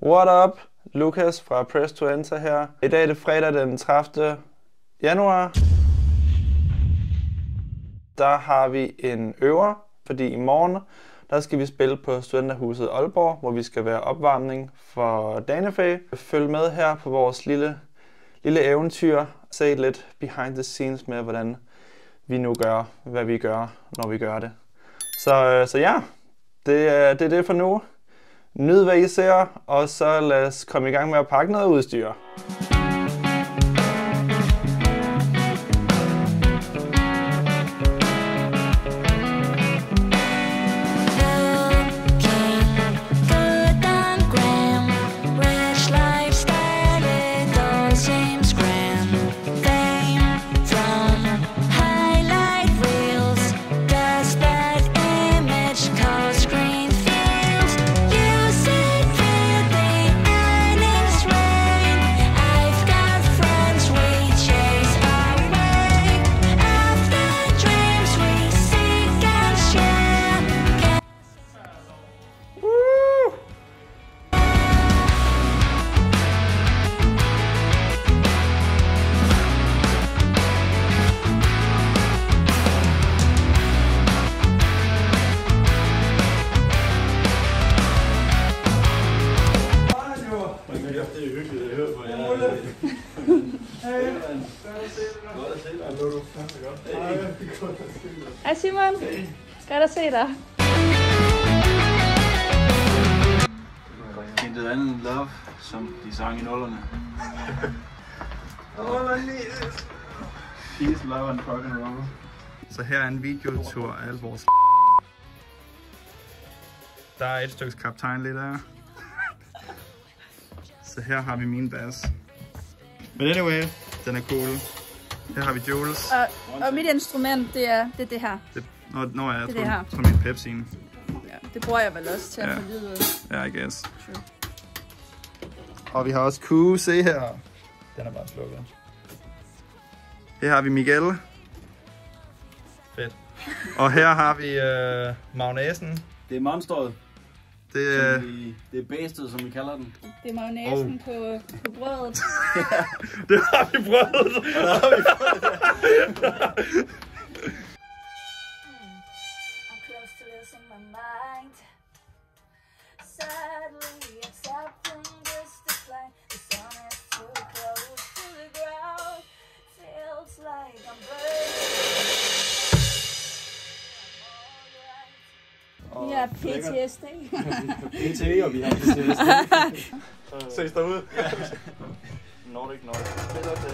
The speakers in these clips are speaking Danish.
What up? Lukas fra Press to Enter her. I dag er det fredag den 30. januar. Der har vi en øver, fordi i morgen der skal vi spille på Studenterhuset Aalborg, hvor vi skal være opvarmning for Danefæ. Følg med her på vores lille eventyr. Se lidt behind the scenes med, hvordan vi nu gør, hvad vi gør, når vi gør det. Så ja, det er det for nu. Nyd hvad I ser, og så lad os komme i gang med at pakke noget udstyr. Hej Simon, godt at se dig. Intet andet love, som de sang i nullerne. Peace, love and fucking roll. Så her er en videotur af alle vores. Der er et stykke kaptajn lidt af. Så her har vi min bass. Men anyway, den er cool. Her har vi Jules. Og mit instrument, det er det her. Nå ja, jeg det her. tror min Pepsi'en. Ja, det bruger jeg vel også til at få lyd ud. Ja, I guess. True. Og vi har også Q, se her. Den er bare slukket. Her har vi Miguel. Fedt. Og her har vi magnæsen. Det er monsteret. Det er bæstet, som vi kalder den. Det er mayonnaisen på brødet. Det har vi prøvet. Vi har PTSD. PT, og vi har PTSD. Ses derude. Nordic. Spiller den.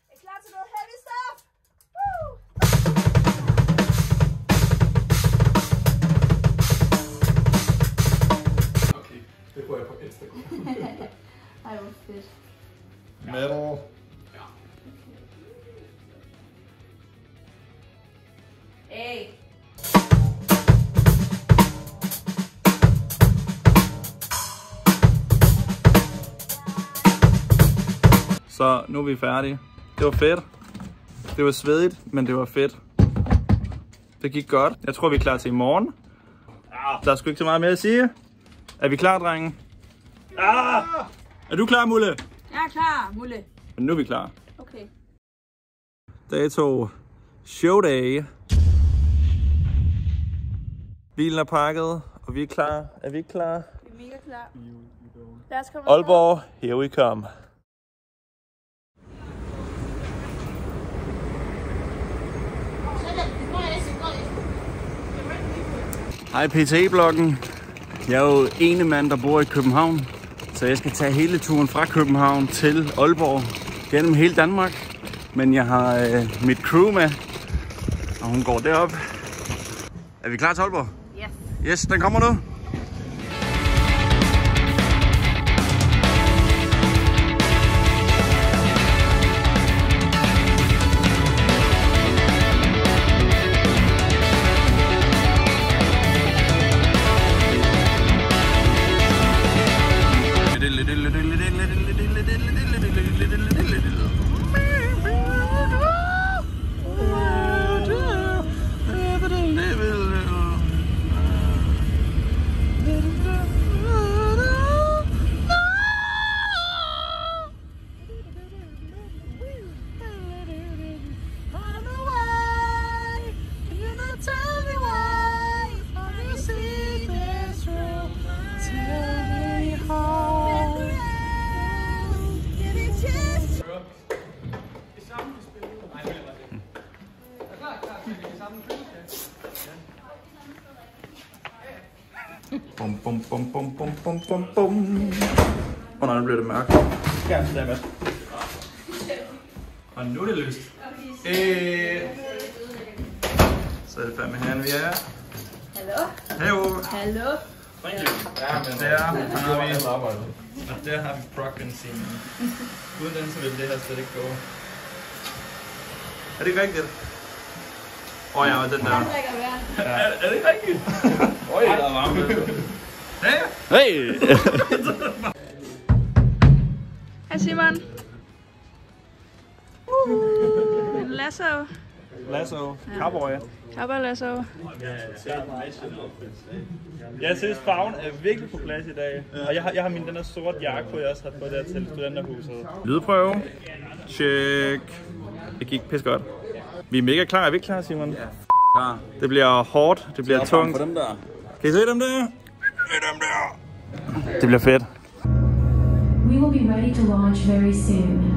Er I klar til noget heavy stuff? Woo! Okay, det får jeg på Instagram. Ej, hvor fedt. Metal. Hey. Så nu er vi færdige. Det var fedt. Det var svedigt, men det var fedt. Det gik godt. Jeg tror, vi er klar til i morgen. Der er sgu ikke så meget mere at sige. Er vi klar, drenge? Er du klar, Mulle? Jeg er klar, Mulle. Men nu er vi klar. Okay. Dato. Showday. Bilen er pakket, og vi er klar. Er vi ikke klar? Vi er mega klar. Lad os komme Aalborg, here we come. Hej PT-bloggen. Jeg er jo ene mand, der bor i København. Så jeg skal tage hele turen fra København til Aalborg. Gennem hele Danmark. Men jeg har mit crew med. Og hun går derop. Er vi klar til Aalborg? Yes. Yes, den kommer nu. Bum, bum, bum, bum, bum, bum, bum, bum. Nej, nu bliver det mørkt. Gerne til det, og nu er det løst. Så er det fandme herinde, vi er. Hallo? Heyo. Hallo? Thank you. Ja, men der har vi... Og der har vi prog-benzinen. Uden den, så vil det her slet ikke gå. Er det ikke rigtigt? Ja, og den der. Ja. Er det ikke rigtigt? Der er varmt. Hey! Hej Simon. En lasso. Lasso. Cowboy. Cowboy lasso. Jeg synes, farven er virkelig på plads i dag. Og jeg har min den der sorte jakke på, jeg også har på der til studenterhuset. Lydprøve. Check. Det gik pisse godt. Vi er mega klar. Er vi ikke klar, Simon? Ja, klar. Det bliver hårdt. Det bliver tungt. Dem der. Kan I se dem der? Det bliver fedt. We will be ready to launch very soon.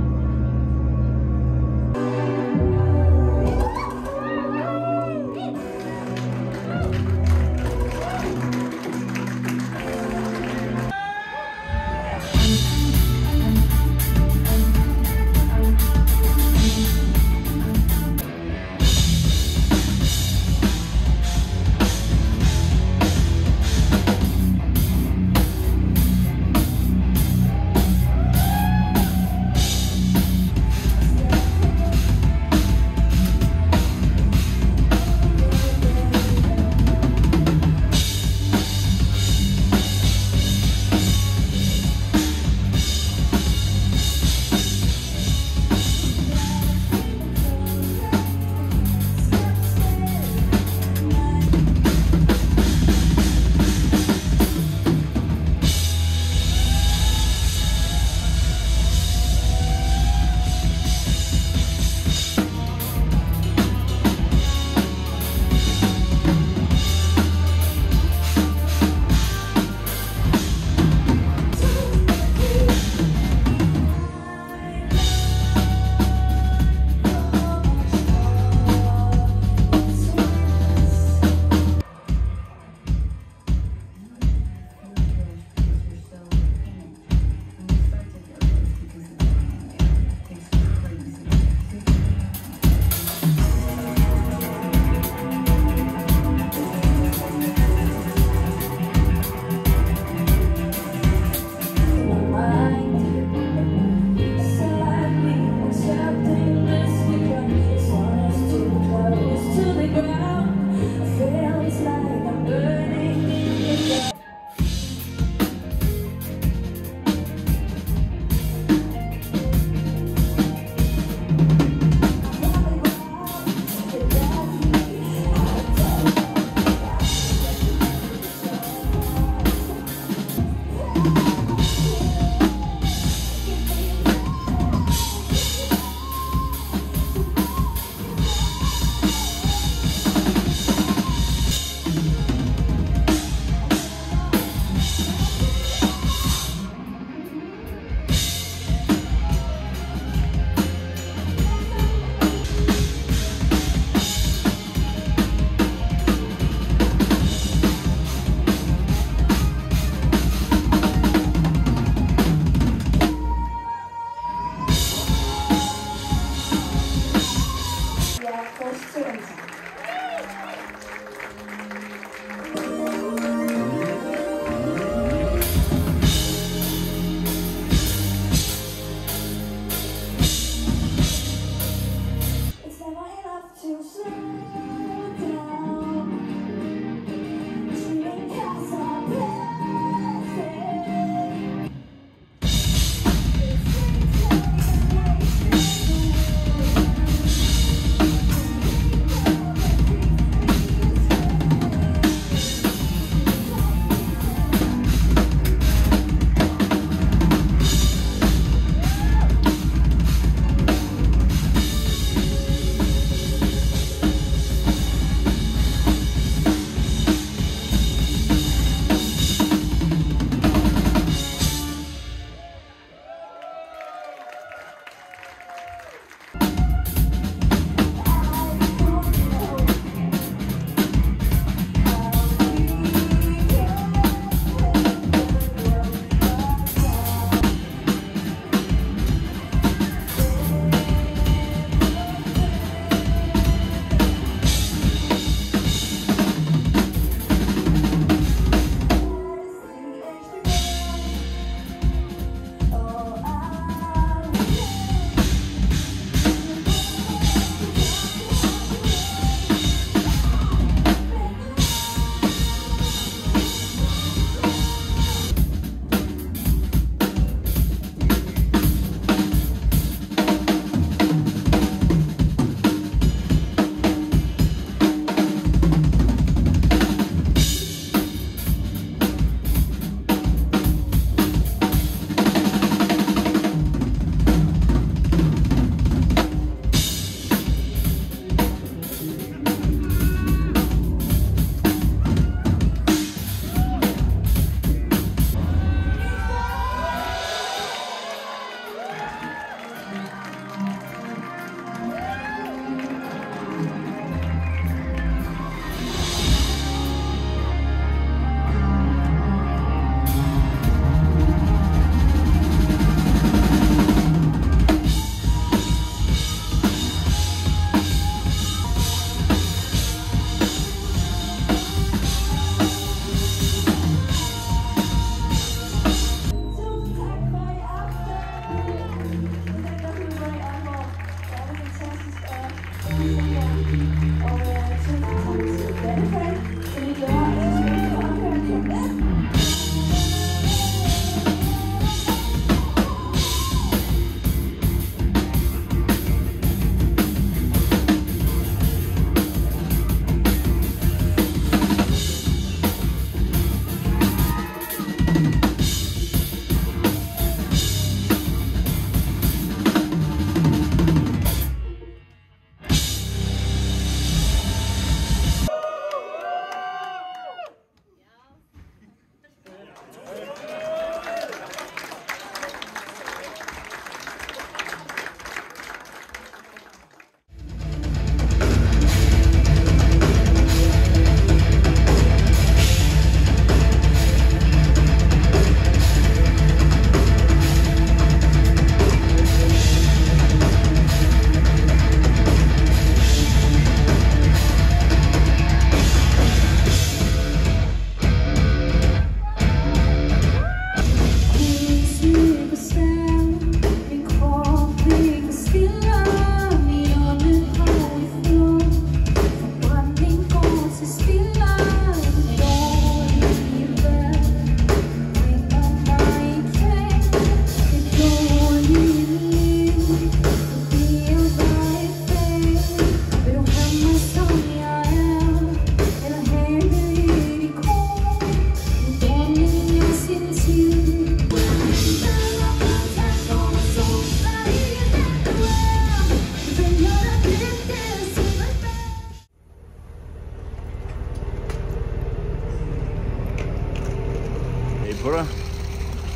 Gutter,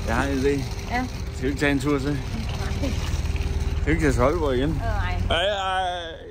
jeg har en idé. Ja. Skal vi ikke tage en tur til? Nej. Skal vi ikke tage til Aalborg igen? Nej. Ej, ej.